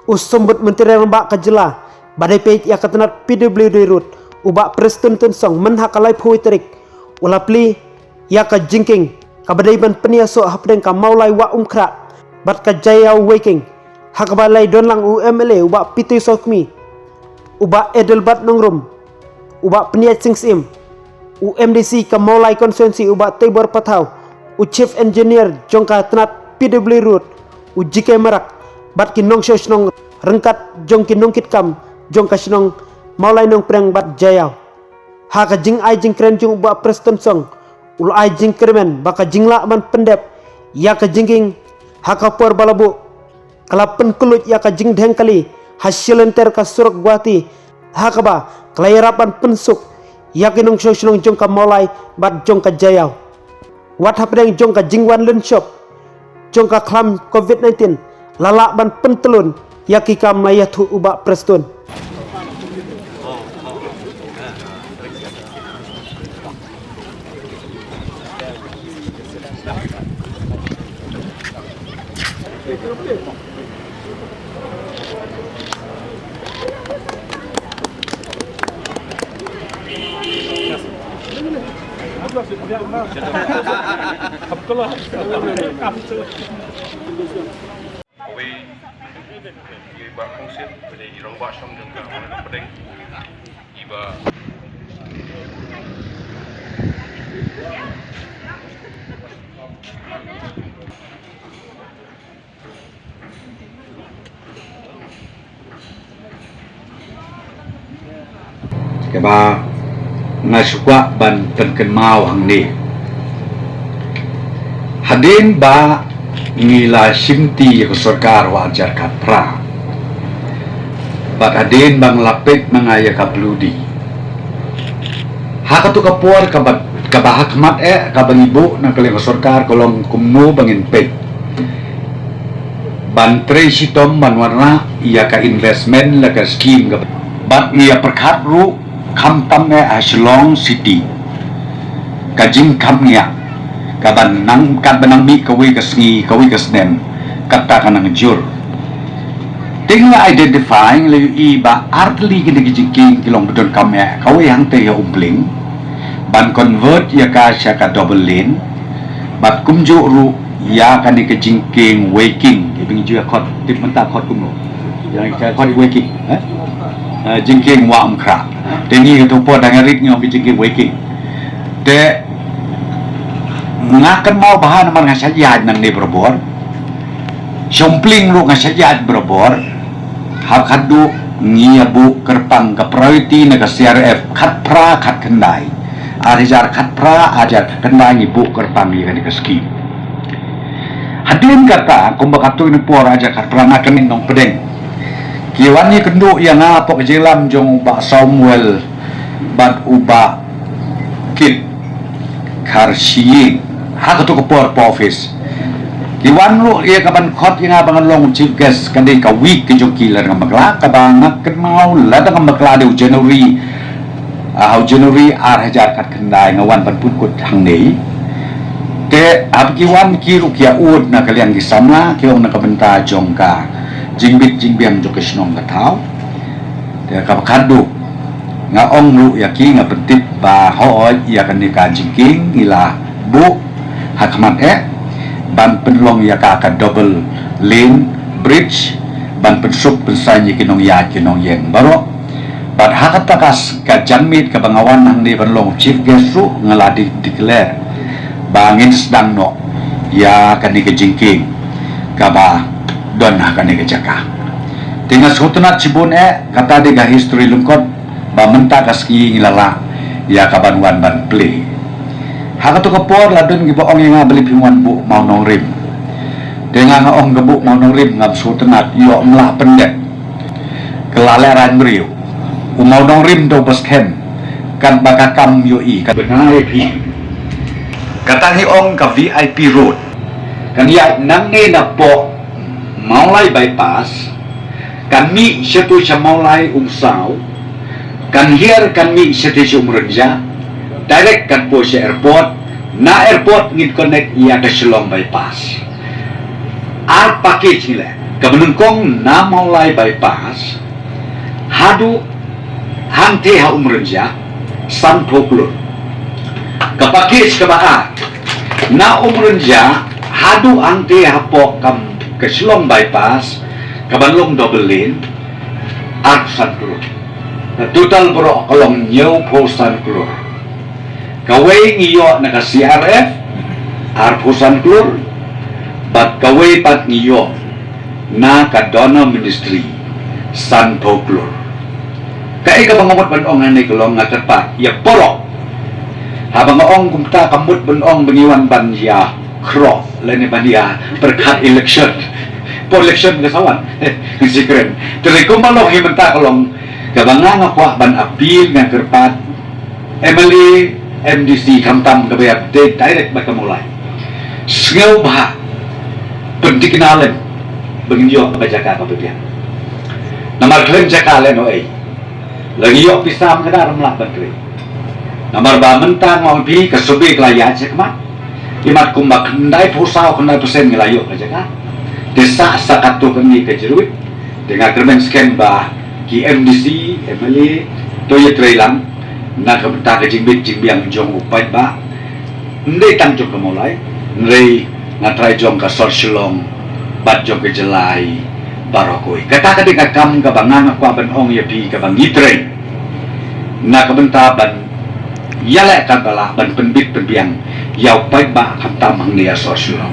Usumbut Menteri Rembak Kajela badai peit ia katenat PWD Road ubak Preston Tunsong menhakalai puiterik ulapli ia ka jingking kabadai ban peniaso hapdeng ka maulai wa umkra bat ka jaya waking hakabalai donlang UMLA ubak Piti Sokmi ubak Edelbat Nongrum ubak peniat singsim UMDC ka maulai konsensi ubak Tibor Patau Chief Engineer jongka tenat PWD Road JK Merak bat kinong syosnong rengkat jong kinong kitkam jong kasinong maulai nong preng bat jayau haka jing ai jing keren jong ubak Preston Song ul ai jing kremen baka jingla man pendep ya ka jingking haka por balabu kalapen kulut ya ka jing dengkali hasilenter ka surok guati haka ba kelayarapan pensuk ya kinong syosnong jong ka maulai bat jong ka jayau wat hapdeng jong ka jingwan len shop jong ka klam COVID-19 lalak ban pentelun yakika mayatu ubak Preston. Iba kongsit pada irong basam dan orang pedeng iba keba ngasukwa ban penken mau hang ni hadin ba ngila simti ke sarkar wajar kapra bat hadin bang lapit mangaya kabludi hakatu kapuar kabat kabahakmat kabang ibu na kaleng sarkar kolong kumno bangin pet ban tresitom ban warna ia ka investment la ka scheme bat ia perkhat ru kampam Shillong City kajing kamnya kaban nang kat benang mi kawi kasngi kawi kasnem kata kanang jur tinggal identifying le iba artli kini kijing kilong bedon kamya kawi hang te ya umpling ban convert ya ka sya ka double lane bat kumju ru ya kan ni kijing waking ibing ju khot tip menta khot kumno yang ka khot waking jingking wa umkra tengi to po dangarik nyo bijing waking de ngakan mau bahan man ngasayad nang ni berbor sumpling lu ngasayad berbor hakadu ngiabu kerpang ke priority na ka CRF khat pra khat kendai arijar khat pra ajar kendai ibu kerpang ni kan scheme hadin kata kumbakatu ni por ajar khat pra ngakan nong pedeng kiwan ni kendu yang ngapok jelam jong ba Samuel bat uba kit karsiing hakatu kapor po office kiwan lu ia kaban khot yang abangan long chief guest kandi ka week kinjo killer ng magla kabang kenau lada ng magla de January January hajar kat kendai ngawan ban pun kut hang nei te ab kiwan kiru kia ud na kalian gisamla kiong na kabenta jongka jingbit jingbiang jokesnong katau te kabakadu nga ong lu yaki nga pentit ba hoy ia kan ni ka jingking ila bu hakmat ban penlong ya ka double lane bridge ban pensuk pensanya kinong ya kinong yeng baro ban hakatakas ka janmit ka bangawan nang ni penlong chief guest ru ngaladi declare bangin sedang no ya kan ni kejingking ka ba don kan ni kejaka tinggal sutunat cibun kata de ga history lungkot ba menta kaski ngilala ya kaban wan ban play hakatu kapor ladun gibaong yang beli pimuan bu mau nong rim dengan ong gebuk mau nong rim ngab sutenat yo melah pendek kelaleran beriu mau nong rim do baskem kan bakakam yo i kan benar pi kata ni ong ka VIP road kan ya nang ne na po maulai bypass kami satu maulai umsau kan hier kami satu umrenja direct kan po sa airport na airport ngid connect iya ka Shillong bypass al package nila Kabenengkong na maulay bypass hadu hante ha umrenja san poklur kapakis kabaa na umrenja hadu hante ha po kam keslong bypass kabanlong double lane at san klur na total bro kolong nyaw po san klur kaway ngiyo naka CRF ar po san klur bat kaway pat ngiyo na kadona ministry san poklur kaya ka bangamot banong na nikolong nga katpa ya porok habang maong kumta kamut banong bangiwan banya kro lani banya perkat election po election kasawan sikren tapi kumalong himanta kolong kabanga nga kwa ban appeal nga kerpat Emily MDC kamtam kabay update direct ba kamulay sengaw ba pendikinalen Bengyo baca kapipian. Nomor klaim jakalen oi. Lagi yok pisam kada ramlah bakri. Nomor ba mentang mau pi kesubi kelaya cekmat. Imat kumbak kendai pusau kendai pesen ngelayo ke jaka. Desa sakatu kami ke jeruit. Dengan kermen scan ba ki MDC, MLA, toye trailang. Na kebenta ke jimbit jimbiang jong upai ba. Ndai tangjuk kemulai. Ndai ngatrai jong ke sorsulong. Bat jong kejelai barokoi kata ketika kam kabangan aku aban ong ya pi kabang itre na kabenta ban yale kabala ban penbit penbiang yau pai ba kam tamang nia sosial